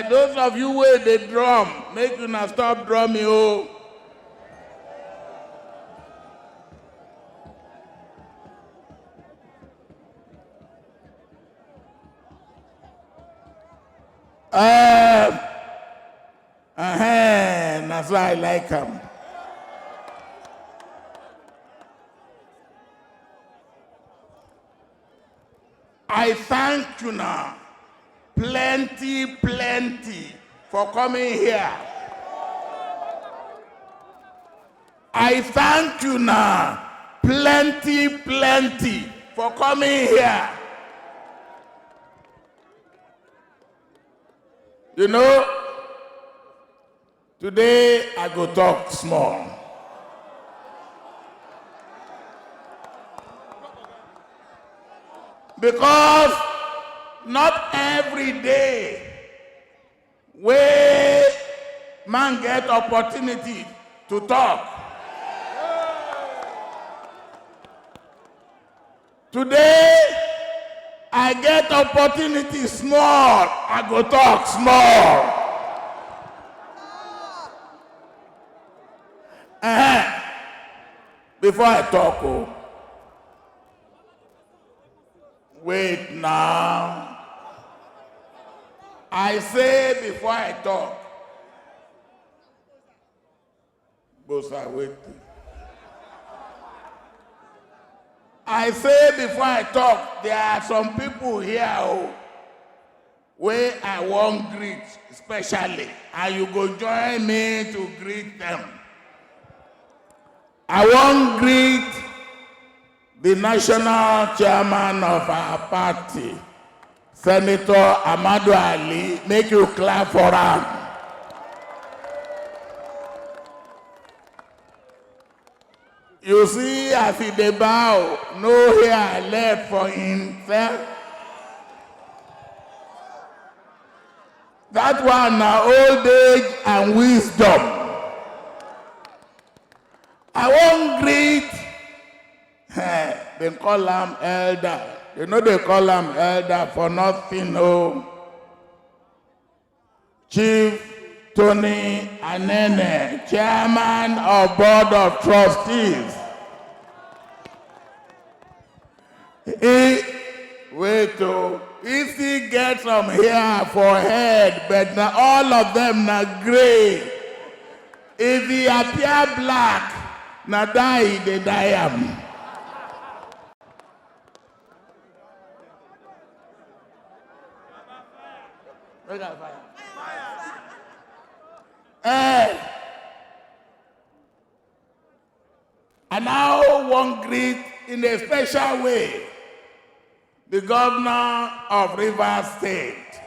Those of you where they drum, make you not stop drumming. Oh. That's why I like them. I thank you now, plenty for coming here. I thank you now, plenty for coming here. You know, today I go talk small. Because not every day where man get opportunity to talk. Today, I get opportunity small, I go talk small. Before I talk, wait now. I say before I talk, both are waiting. I say before I talk, there are some people here where I won't greet especially, and you go join me to greet them. I won't greet the national chairman of our party, Senator Ahmadu Ali. Make you clap for him. You see, as he dey bow, no hair left for himself. That one na old age and wisdom. I won't greet. They call him elder. You know they call him elder for nothing, no. Chief Tony Anene, Chairman of Board of Trustees. If he gets some hair for head, but now all of them are gray. If he appear black, now die, they die him. And now one greet in a special way the governor of Rivers State.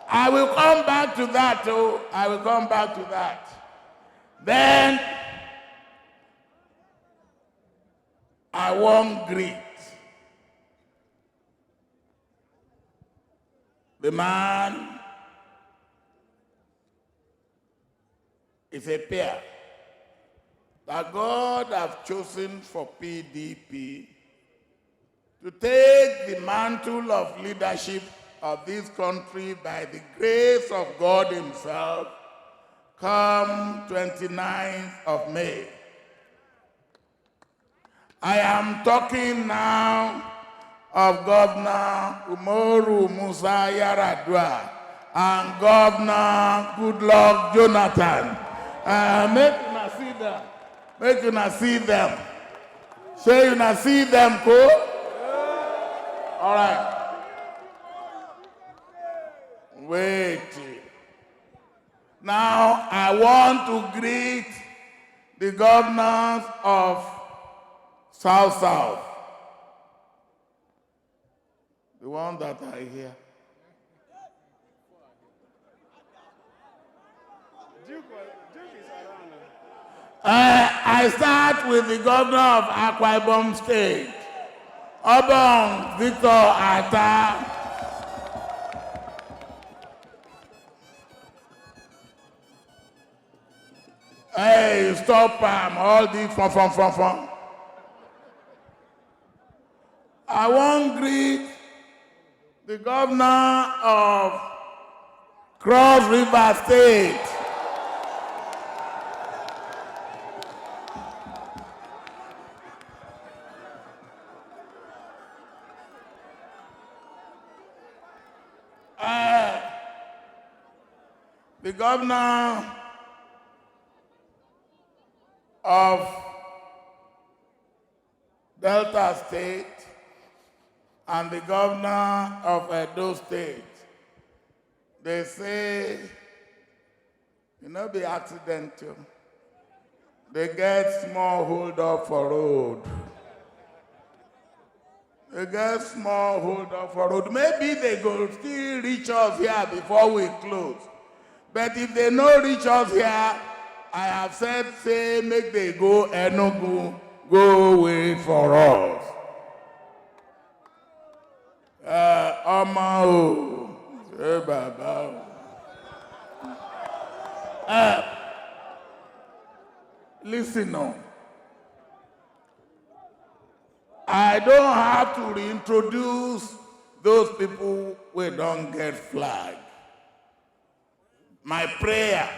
I will come back to that too. I will come back to that. Then I won't greet the man is a pair that God has chosen for PDP to take the mantle of leadership of this country by the grace of God himself come 29th of May. I am talking now of Governor Umaru Musa Yar'Adua and Governor Goodluck Jonathan. Make you see them. Make you see them. Say you see them, cool? All right. Wait. Now I want to greet the governors of South. The one that are here. I start with the governor of Akwa Ibom State, Obong Victor Atta. Hey, stop all this from. I want to greet the governor of Cross River State, the governor of Delta State, and the governor of Edo State. They say, you know, be accidental. They get small hold up for road. They get small hold up for road. Maybe they go still reach us here before we close. But if they no reach us here, I have said, say, make they go Enugu, go wait for us. Omao, say Baba. Listen on. I don't have to reintroduce those people who don't get flag. My prayer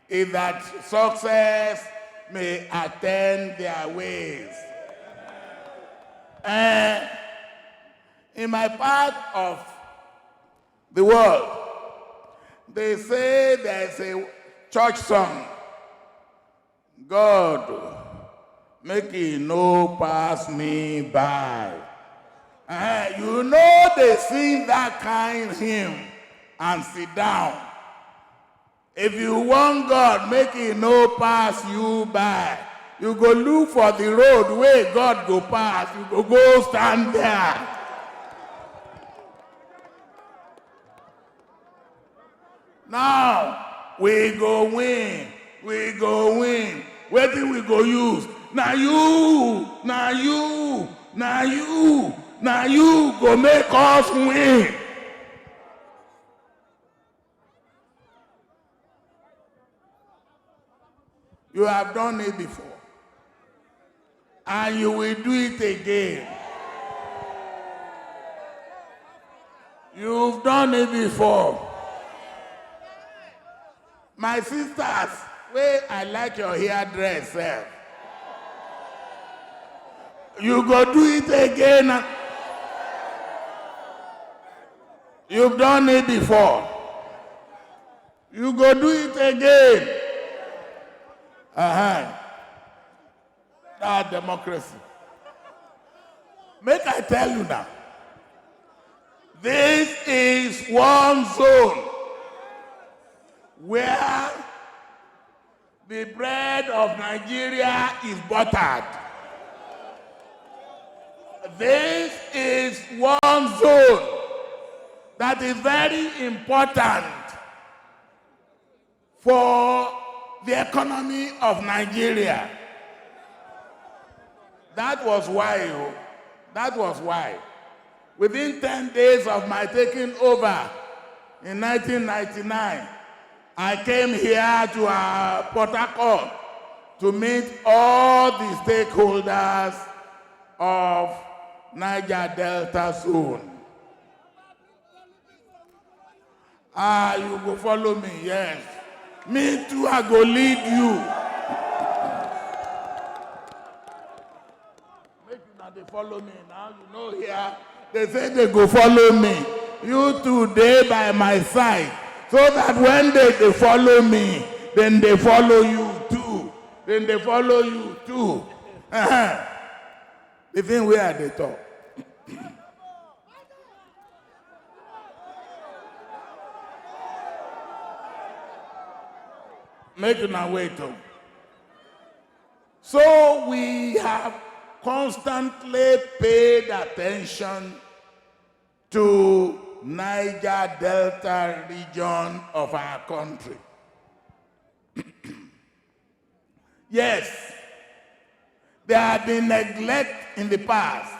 is that success may attend their ways. In my part of the world, they say there's a church song, God, make it no pass me by. You know they sing that kind hymn and sit down. If you want God, make it no pass you by. You go look for the road where God go pass. You go stand there. Now, we go win. We go win. Where did we go use? Now you go make us win. You have done it before. And you will do it again. You've done it before. My sisters, where I like your hairdress, you go do it again. You've done it before. You go do it again. That's democracy. Make I tell you now. This is one zone where the bread of Nigeria is buttered. This is one zone that is very important for the economy of Nigeria. That was why, within 10 days of my taking over in 1999, I came here to Port Harcourt to meet all the stakeholders of Niger Delta Zone. You go follow me, yes. Me too, I go lead you. Make you now they follow me now. You know here, they say they go follow me. You today by my side. So that when they follow me, then they follow you too. Then they follow you too. The thing where they talk. Make it now wait. So we have constantly paid attention to Niger Delta region of our country. Yes, there have been neglect in the past.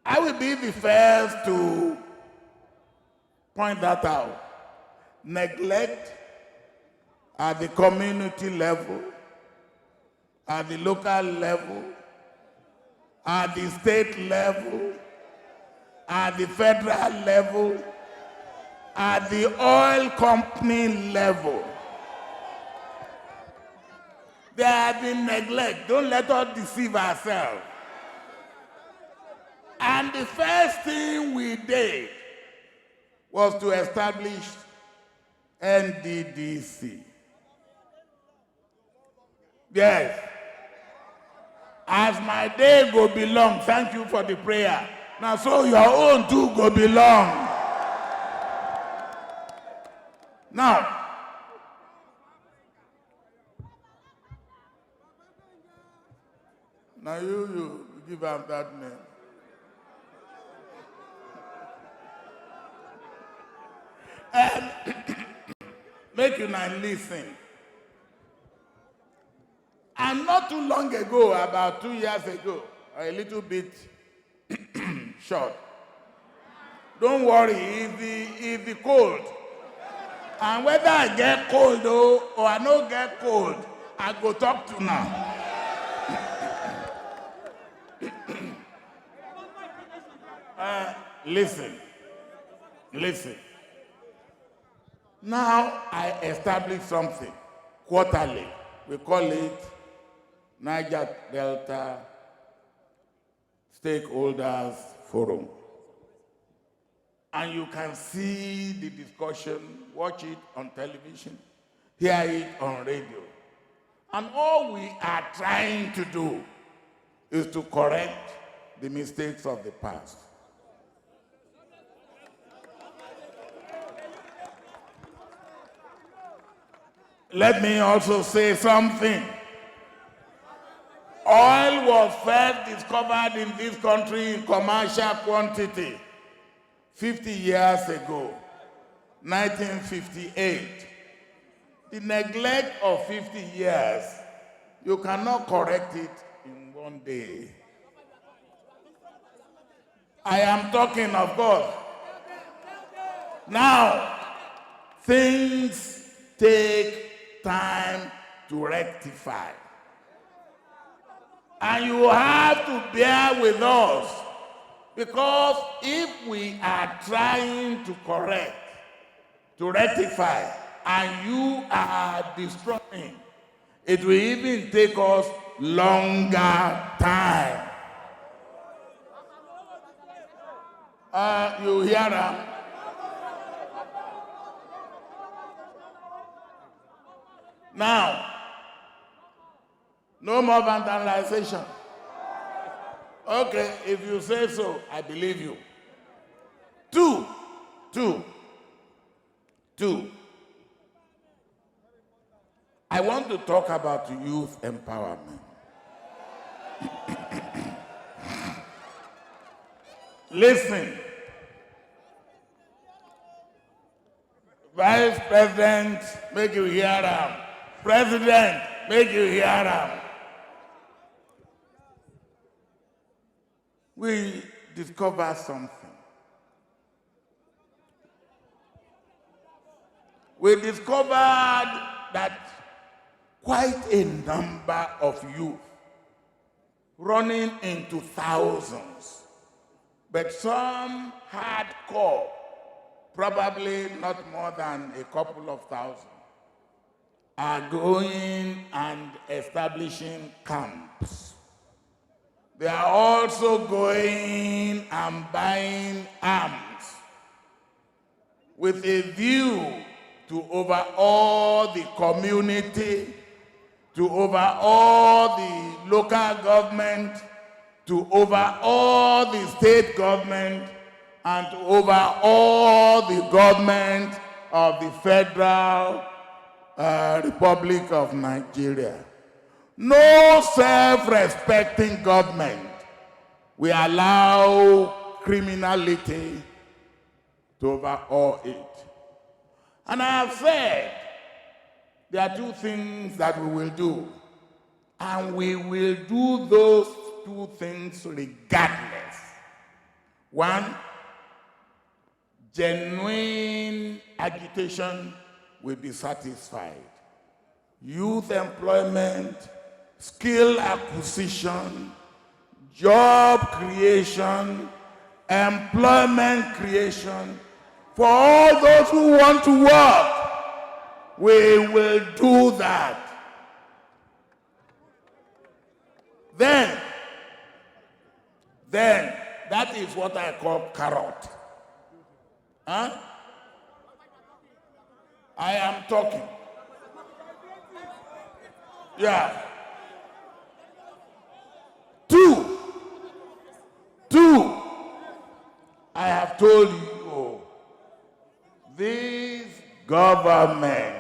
I will be the first to point that out. Neglect at the community level, at the local level, at the state level, at the federal level, at the oil company level. There have been neglect. Don't let us deceive ourselves. And the first thing we did was to establish NDDC. Yes. As my day go belong, thank you for the prayer. Now so your own too go belong. Now, you give him that name. Make you now listen. And not too long ago, about 2 years ago, or a little bit short. Don't worry, if the cold. And whether I get cold or I don't get cold, I go talk to now. Listen. Now I established something quarterly. We call it Niger Delta Stakeholders Forum. And you can see the discussion, watch it on television, hear it on radio. And all we are trying to do is to correct the mistakes of the past. Let me also say something. Oil was first discovered in this country in commercial quantity 50 years ago, 1958. The neglect of 50 years, you cannot correct it in one day. I am talking, of course. Now, things take time to rectify. And you have to bear with us, because if we are trying to correct, to rectify, and you are destroying, it will even take us longer time. You hear them? Now, no more vandalization. Okay, if you say so, I believe you. Two. I want to talk about youth empowerment. Listen. Vice President, make you hear them. President, make you hear them. We discovered something. We discovered that quite a number of youth, running into thousands, but some hardcore, probably not more than a couple of thousand, are going and establishing camps. They are also going and buying arms with a view to overawe the community, to overawe the local government, to overawe the state government, and to overawe the government of the Federal Republic of Nigeria. No self-respecting government will allow criminality to overawe it. And I have said there are two things that we will do, and we will do those two things regardless. One, genuine agitation will be satisfied. Youth employment, skill acquisition, job creation, employment creation for all those who want to work. We will do that. Then that is what I call carrot. Huh? I am talking. Yeah. Two, I have told you, this government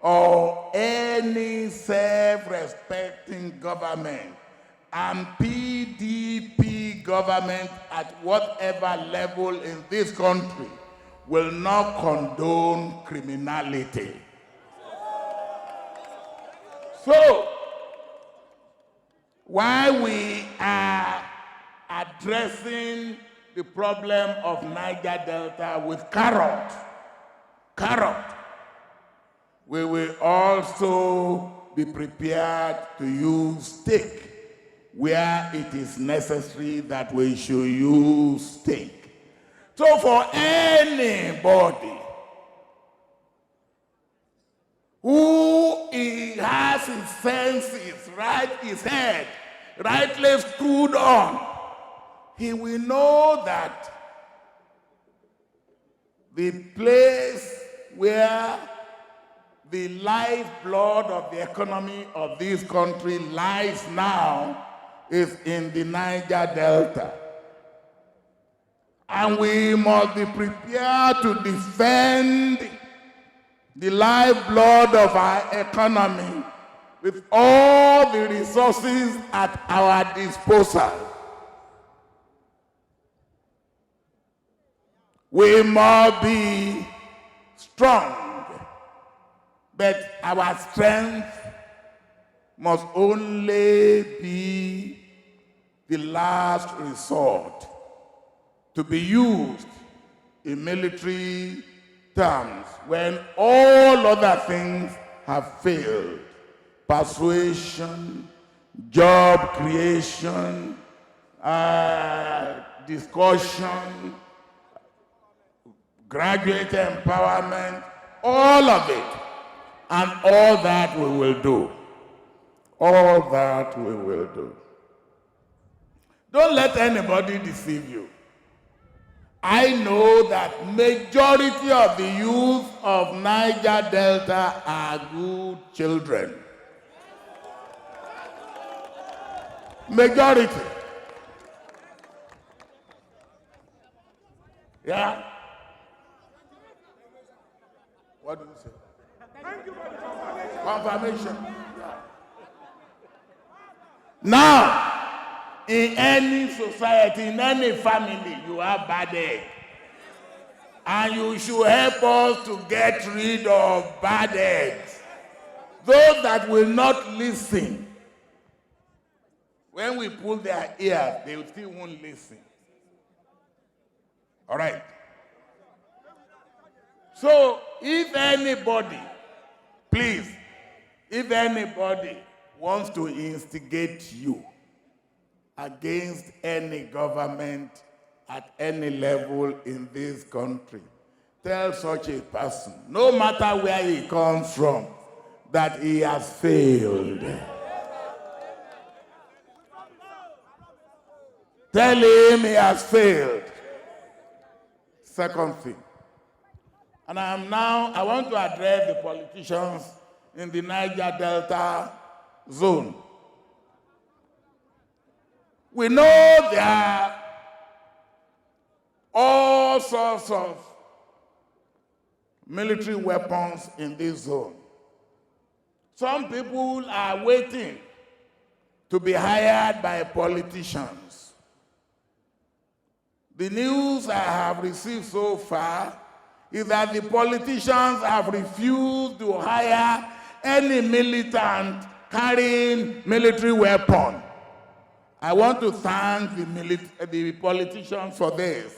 or any self-respecting government and PDP government at whatever level in this country will not condone criminality. So, while we are addressing the problem of Niger Delta with carrot, we will also be prepared to use stick where it is necessary that we should use stick. So for anybody who has his senses, his head rightly screwed on, he will know that the place where the lifeblood of the economy of this country lies now is in the Niger Delta. And we must be prepared to defend the lifeblood of our economy with all the resources at our disposal. We must be strong, but our strength must only be the last resort to be used in military terms when all other things have failed. Persuasion, job creation, discussion, graduate empowerment, all of it. And all that we will do. All that we will do. Don't let anybody deceive you. I know that majority of the youth of Niger Delta are good children. Majority. Yeah? What do you say? Thank you for the confirmation. Yeah. Now, in any society, in any family, you have bad egg. And you should help us to get rid of bad eggs. Those that will not listen, when we pull their ears, they still won't listen. All right. So, if anybody, please, if anybody wants to instigate you against any government at any level in this country, tell such a person, no matter where he comes from, that he has failed. Tell him he has failed. Second thing. And I want to address the politicians in the Niger Delta zone. We know there are all sorts of military weapons in this zone. Some people are waiting to be hired by politicians. The news I have received so far is that the politicians have refused to hire any militant carrying military weapon. I want to thank the politicians for this.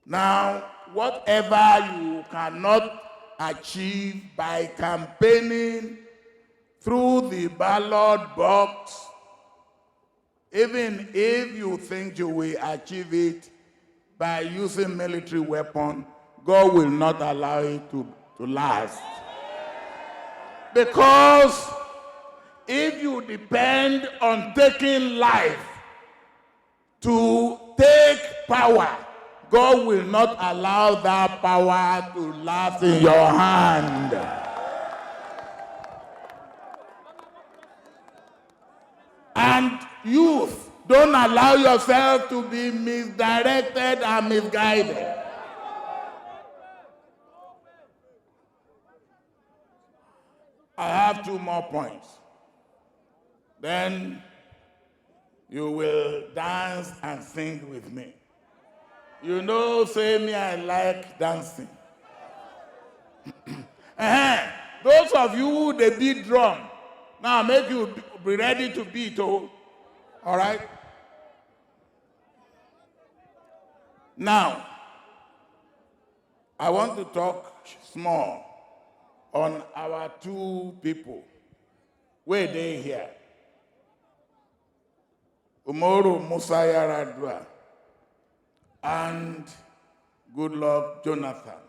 Now, whatever you cannot achieve by campaigning through the ballot box Even if you think you will achieve it by using military weapon, God will not allow it to last. Because if you depend on taking life to take power, God will not allow that power to last in your hand. And youth, don't allow yourself to be misdirected and misguided. I have 2 more points. Then you will dance and sing with me. You know, say me, I like dancing. Those of you who they beat drum, now make you be ready to beat, oh. All right? Now, I want to talk small on our 2 people. Where they here? Umaru Musa Yar'Adua and Goodluck Jonathan.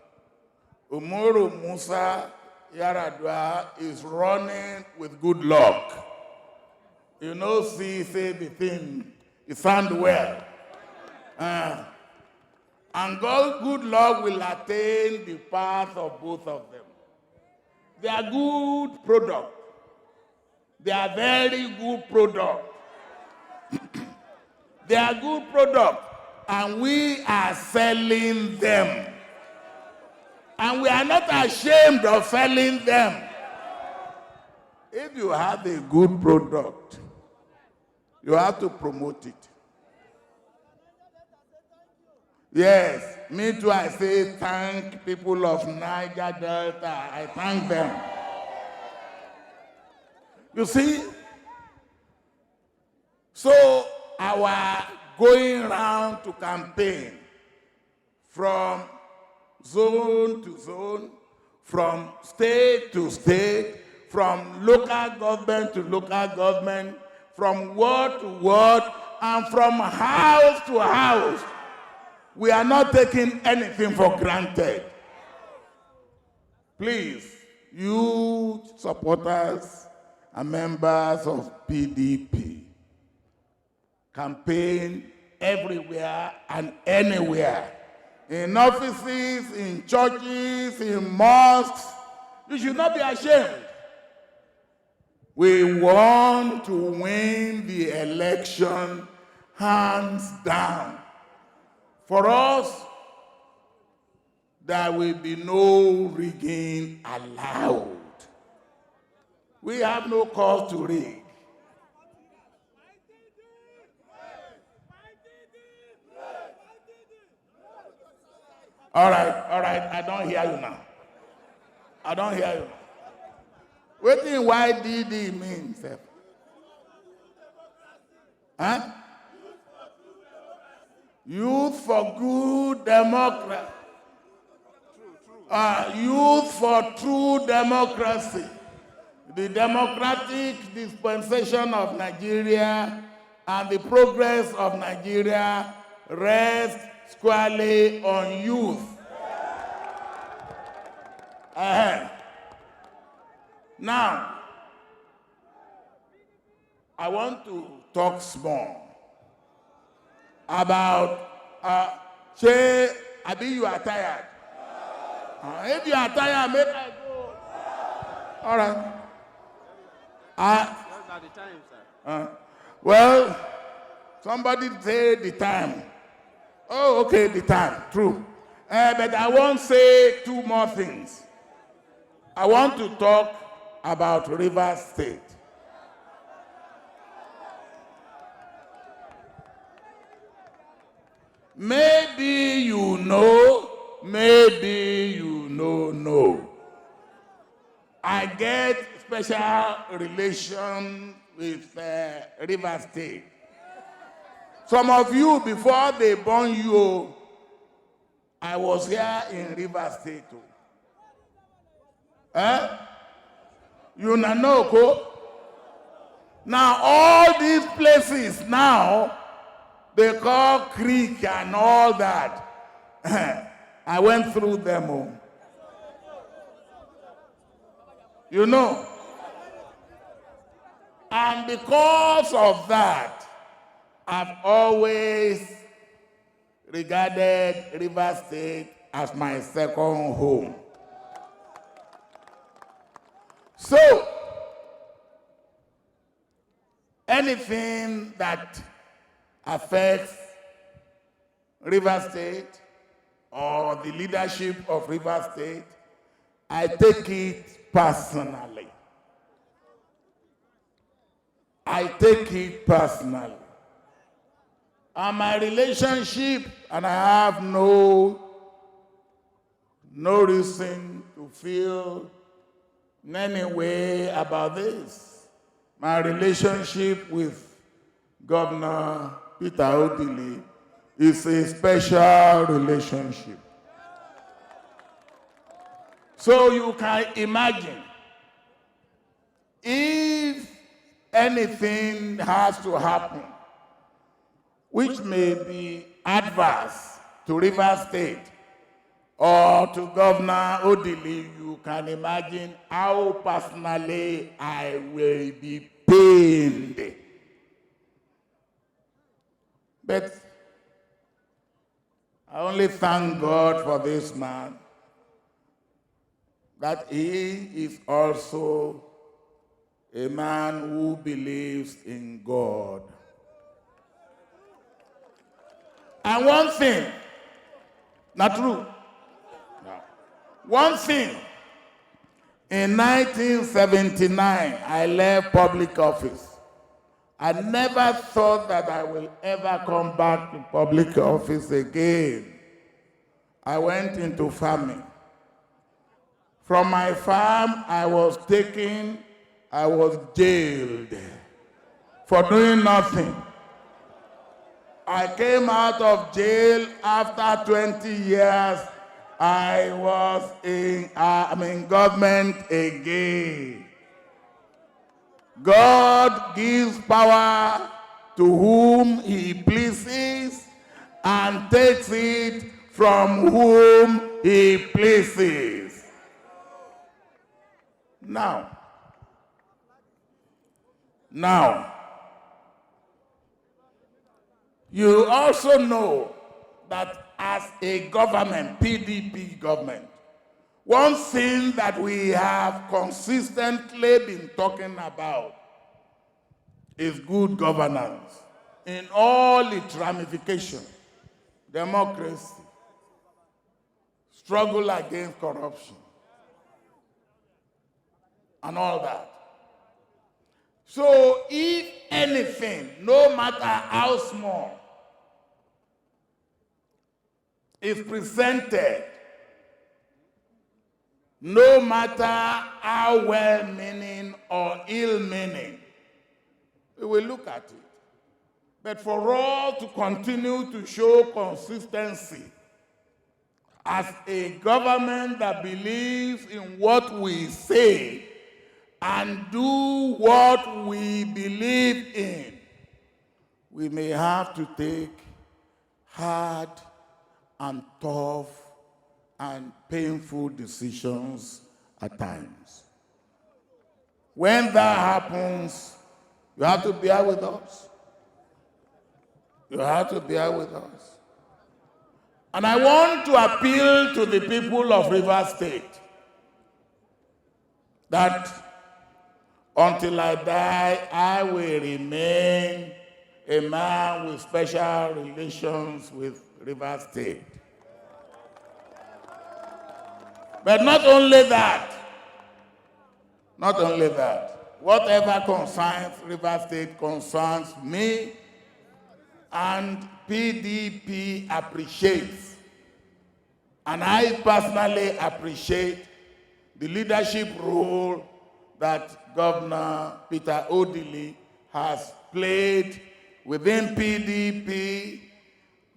Umaru Musa Yar'Adua is running with Goodluck. You know, see, say the thing, it sounds well. And Goodluck will attain the path of both of them. They are good product. They are very good product. They are good product, and we are selling them. And we are not ashamed of selling them. If you have a good product, you have to promote it. Yes, me too, I say thank people of Niger Delta. I thank them. You see, so our going around to campaign from zone to zone, from state to state, from local government to local government, from ward to ward, and from house to house, we are not taking anything for granted. Please, you supporters and members of PDP, campaign everywhere and anywhere. In offices, in churches, in mosques. You should not be ashamed. We want to win the election hands down. For us, there will be no rigging allowed. We have no cause to rig. All right, I don't hear you now. I don't hear you now. What do YDD mean, sir? Huh? Youth for good democracy. Youth for true democracy. The democratic dispensation of Nigeria and the progress of Nigeria rest squarely on youth. Now, I want to talk small about, say, Abi, you are tired. If you are tired, make I go. All right. Those are the times, sir. Well, somebody say the time. Oh, okay, the time, true. But I won't say 2 more things. I want to talk about Rivers State. Maybe you know, maybe you don't know. I get special relation with Rivers State. Some of you, before they born you, I was here in Rivers State. You know, Now, all these places now, they call creek and all that. I went through them all. You know. And because of that, I've always regarded Rivers State as my second home. So, anything that affects Rivers State or the leadership of Rivers State, I take it personally. I take it personally. And my relationship, and I have no reason to feel in any way about this. My relationship with Governor Peter ODILI is a special relationship. So you can imagine, if anything has to happen which may be adverse to Rivers State or to Governor ODILI, you can imagine how personally I will be pained. But I only thank God for this man, that he is also a man who believes in God. And one thing, not true. No. One thing, in 1979, I left public office. I never thought that I will ever come back to public office again. I went into farming. From my farm, I was jailed for doing nothing. I came out of jail after 20 years. I was in government again. God gives power to whom he pleases and takes it from whom he pleases. Now, you also know that as a government, PDP government, one thing that we have consistently been talking about is good governance in all its ramifications: democracy, struggle against corruption, and all that. So if anything, no matter how small, is presented, no matter how well-meaning or ill-meaning, we will look at it. But for all to continue to show consistency as a government that believes in what we say and do what we believe in, we may have to take hard and tough and painful decisions at times. When that happens, you have to bear with us. You have to bear with us. And I want to appeal to the people of Rivers State that until I die, I will remain a man with special relations with Rivers State. But not only that, whatever concerns Rivers State concerns me, and PDP appreciates, and I personally appreciate the leadership role that Governor Peter ODILI has played within PDP,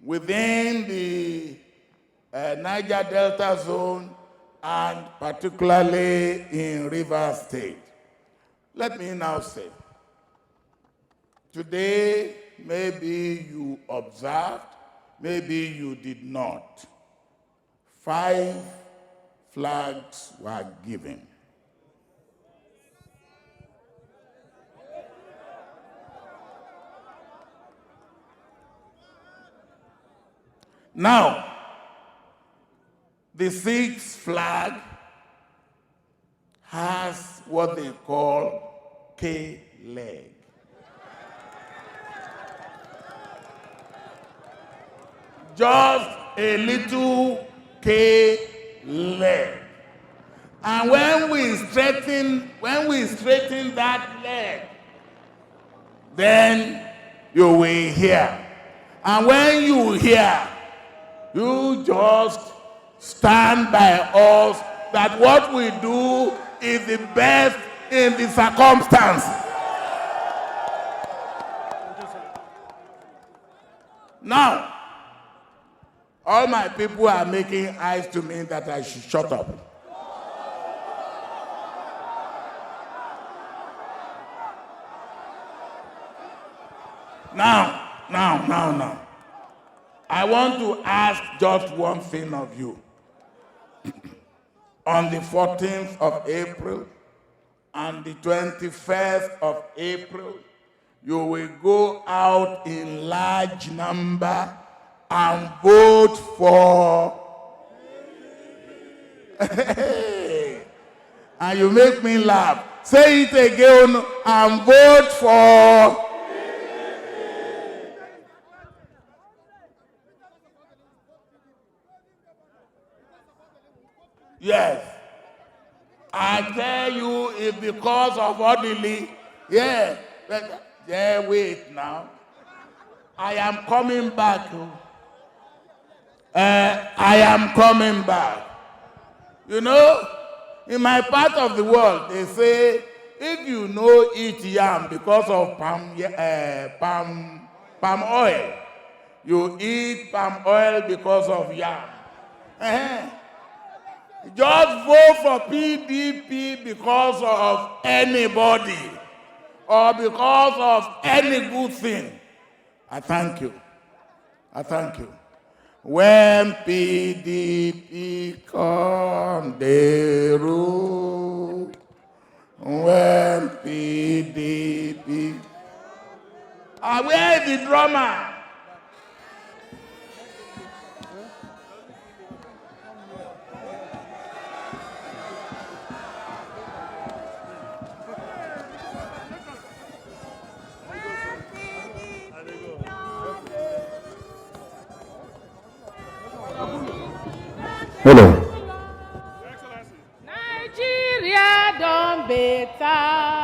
within the Niger Delta zone, and particularly in Rivers State. Let me now say Today, maybe you observed, maybe you did not. 5 flags were given. Now, the 6th flag has what they call K-leg. Just a little K-leg. And when we straighten that leg, then you will hear. And when you hear, you just stand by us that what we do is the best in the circumstance. Now, all my people are making eyes to me that I should shut up. Now. I want to ask just one thing of you. On the 14th of April and the 21st of April, you will go out in large number and vote for. And you make me laugh. Say it again, and vote for. Yes. I tell you, it's because of ODILI. Yeah. Yeah, wait now. I am coming back. I am coming back. You know, in my part of the world, they say, if you know eat yam because of palm oil, you eat palm oil because of yam. Just vote for PDP because of anybody or because of any good thing. I thank you. I thank you. When PDP come, they rule. When PDP... where is the drummer? Hello. Nigeria don't better.